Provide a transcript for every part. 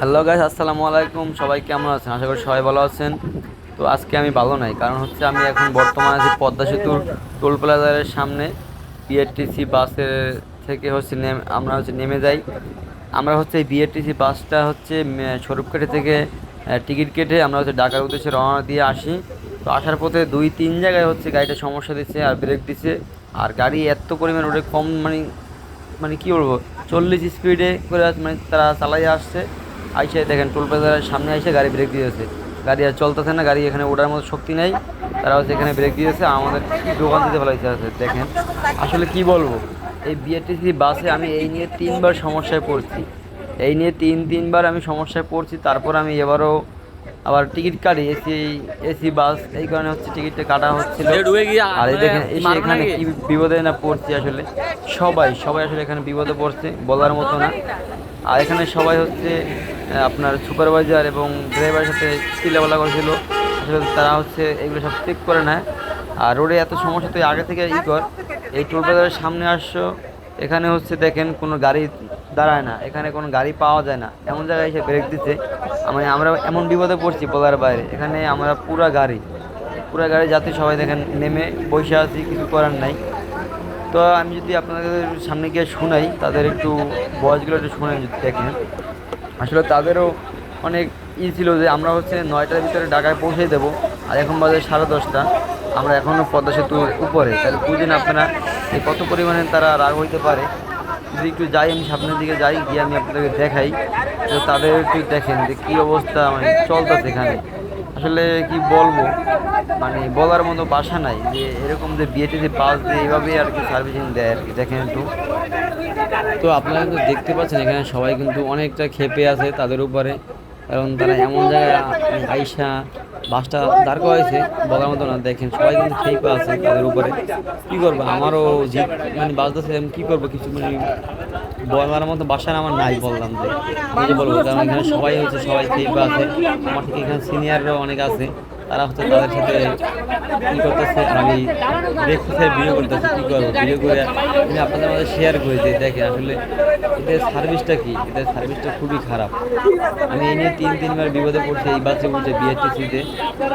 Hello guys, আসসালামু আলাইকুম। সবাই কেমন আছেন? আশা করি সবাই ভালো আছেন। তো আজকে আমি ভালো নাই, কারণ হচ্ছে আমি এখন বর্তমানে আছি পদ্মা সেতুর টোল প্লাজারের সামনে। বিআরটিসি বাসের থেকে হচ্ছে আমরা হচ্ছে নেমে যাই। আমরা হচ্ছে এই বিআরটিসি বাসটা হচ্ছে স্বরূপকাঠি থেকে টিকিট কেটে আমরা হচ্ছে ঢাকার উদ্দেশ্যে রওনা দিয়ে আসি। তো আসার পথে দুই তিন জায়গায় হচ্ছে গাড়িটা সমস্যা দিচ্ছে আর ব্রেক দিচ্ছে। আর গাড়ি এত পরিমাণ ওটা কম, মানে মানে কি বলবো, 40 স্পিডে করে মানে তারা চালাই আসছে। আইসে দেখেন টোল প্লাজার সামনে এসে গাড়ি ব্রেক দিয়েছে। গাড়ি আর চলতেছে না, গাড়ি এখানে ওঠার মতো শক্তি নেই। তারা হচ্ছে এখানে ব্রেক দিয়েছে, আমাদের দোকান দিতে ফেলাইছে আছে দেখেন। আসলে কি বলবো, এই বিআরটিসি বাসে আমি এই নিয়ে তিনবার সমস্যায় পড়ছি। এই নিয়ে তিনবার আমি সমস্যায় পড়ছি। তারপর আমি এবারও আবার টিকিট কাটি, এসি এসি বাস, এই কারণে হচ্ছে টিকিটটা কাটা হচ্ছিল। আর এই দেখেন এসে এখানে কি বিপদে না পড়ছি আসলে। সবাই সবাই আসলে এখানে বিপদে পড়ছে বলার মতো না। আর এখানে সবাই হচ্ছে আপনার সুপারভাইজার এবং ড্রাইভারের সাথে চিল্লাপাল্লা করেছিল। আসলে তারা হচ্ছে এগুলো সব চেক করে না। আর রোডে এত সমস্যা, তুই আগে থেকে কর। এই টোল প্লাজারের সামনে আসছো, এখানে হচ্ছে দেখেন কোনো গাড়ি দাঁড়ায় না, এখানে কোনো গাড়ি পাওয়া যায় না, এমন জায়গায় এসে ব্রেক দিতে। মানে আমরা এমন বিপদে পড়ছি বলার বাইরে। এখানে আমরা পুরা গাড়ি যাত্রী সবাই দেখেন নেমে বসে আছি, কিছু করার নাই। তো আমি যদি আপনাদের সামনে গিয়ে শোনাই, তাদের একটু ভয়েসগুলো একটু শুনে যদি দেখেন। আসলে তাদেরও অনেক ছিল যে আমরা হচ্ছে 9টার ভিতরে ঢাকায় পৌঁছে দেবো, আর এখন বাজে 10:30। আমরা এখনও পদ্মা সেতুর উপরে, তাহলে বুঝেন আপনারা যে কত পরিমাণে তারা রাগ হইতে পারে। যদি একটু যাই, আমি সামনের দিকে যাই, গিয়ে আমি আপনাদেরকে দেখাই। তো তাদের একটু দেখেন যে কী অবস্থা মানে চলতেছে এখানে। আসলে কি বলবো, মানে বলার মতো ভাষা নাই যে এরকম যে বিএটিসি বাস দিয়ে এইভাবে আর কি সার্ভিসিং দেয় আর কি। দেখেন একটু। তো আপনারা কিন্তু দেখতে পাচ্ছেন এখানে সবাই কিন্তু অনেকটা ক্ষেপে আছে তাদের উপরে, কারণ তারা এমন জায়গায় আইসা বাসটা দাঁড় করাইছে বলার মতো না। দেখেন সবাই কিন্তু ক্ষেপে আছে তাদের উপরে। কি করবো, আমারও জিপ মানে বাজতেছে, আমি কি করবো, কিছু মানে বলার মতো বাসা আমার নাই। বললাম যে আমি যে বলবো, কারণ এখানে সবাই হচ্ছে সবাই ক্ষেপে আছে। আমার থেকে এখানে সিনিয়ররাও অনেক আছে, তারা হচ্ছে তাদের সাথে কী করতেছে, আর আমি দেখতেছি ভিডিও করতেছি। কী করবো, ভিডিও করে আমি আপনাদের মাঝে শেয়ার করে দিই। দেখেন আসলে এদের সার্ভিসটা কি, এদের সার্ভিসটা খুবই খারাপ। আমি এই নিয়ে তিনবার বিপদে পড়ছি এই বাসে উঠে বিএটিসিতে।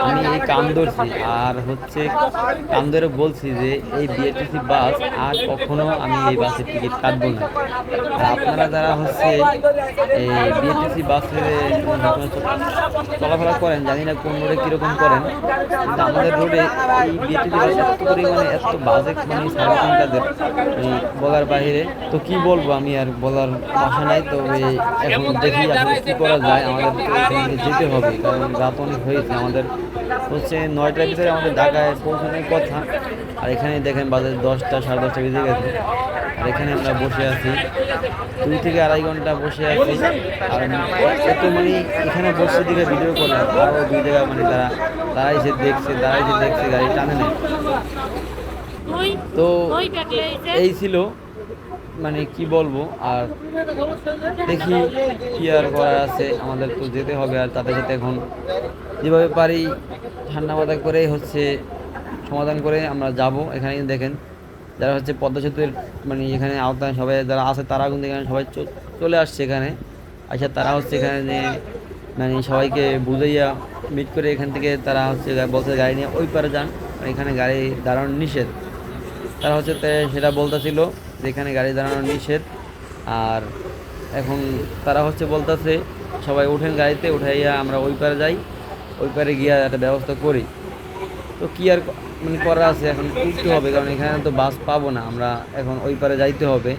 আমি এই কান ধরছি, আর হচ্ছে কান ধরে বলছি যে এই বিএটিসি বাস আর কখনো আমি এই বাসের টিকিট কাটবো না। আর আপনারা যারা হচ্ছে এই বিএটিসি বাসে চলাফেরা করেন, জানি না কোন রোডে কীরকম করেন, কিন্তু আমাদের রোডে এই বিএটিসি বাস এত পরিমাণে এত বাজে মানে সার্ভিসিং তাদের এই বলার বাইরে। তো কি বলবো, আমি আর বলার ভাষা নাই। তো এখন দেখি আসলে কী করা যায়। আমাদের তো এখানে যেতে হবে, কারণ রাত অনেক হয়েছে। আমাদের হচ্ছে 9টার ভিতরে আমাদের ঢাকায় পৌঁছানোর কথা। আর এখানে দেখেন বাজে 10টা, 10:30 বেজে গেছে। আর এখানে আমরা বসে আছি 2 থেকে 2.5 ঘন্টা বসে আছি। আর এত মানে এখানে বসে দিকে ভিডিও করলাম, আরও 2 জায়গায় মানে তারা এসে দেখছে গাড়ি টানে নেয়। তো এই ছিল, মানে কি বলবো। আর দেখি কি আর করার আছে, আমাদের তো যেতে হবে। আর তাদের সাথে এখন যেভাবে পারি ঠান্ডা মাথা করে হচ্ছে সমাধান করে আমরা যাব। এখানে কিন্তু দেখেন যারা হচ্ছে পদ্মা সেতুর মানে এখানে আওতায় সবাই যারা আছে, তারা কিন্তু এখানে সবাই চলে আসছে এখানে। আচ্ছা, তারা হচ্ছে এখানে যে মানে সবাইকে বুঝাইয়া মিট করে এখান থেকে তারা হচ্ছে বলছে গাড়ি নিয়ে ওই পারে যান, মানে এখানে গাড়ি দাঁড়ানো নিষেধ। তারা হচ্ছে সেটা বলতেছিল যে এখানে গাড়ি দাঁড়ানো নিষেধ। আর এখন তারা হচ্ছে বলতেছে সবাই উঠেন গাড়িতে, উঠাইয়া আমরা ওই পারে যাই, ওই পারে গিয়ে একটা ব্যবস্থা করি। তো কি আর মানে করা আছে, এখন উঠতে হবে, কারণ এখানে তো বাস পাবো না, আমরা এখন ওই পারে যাইতে হবে।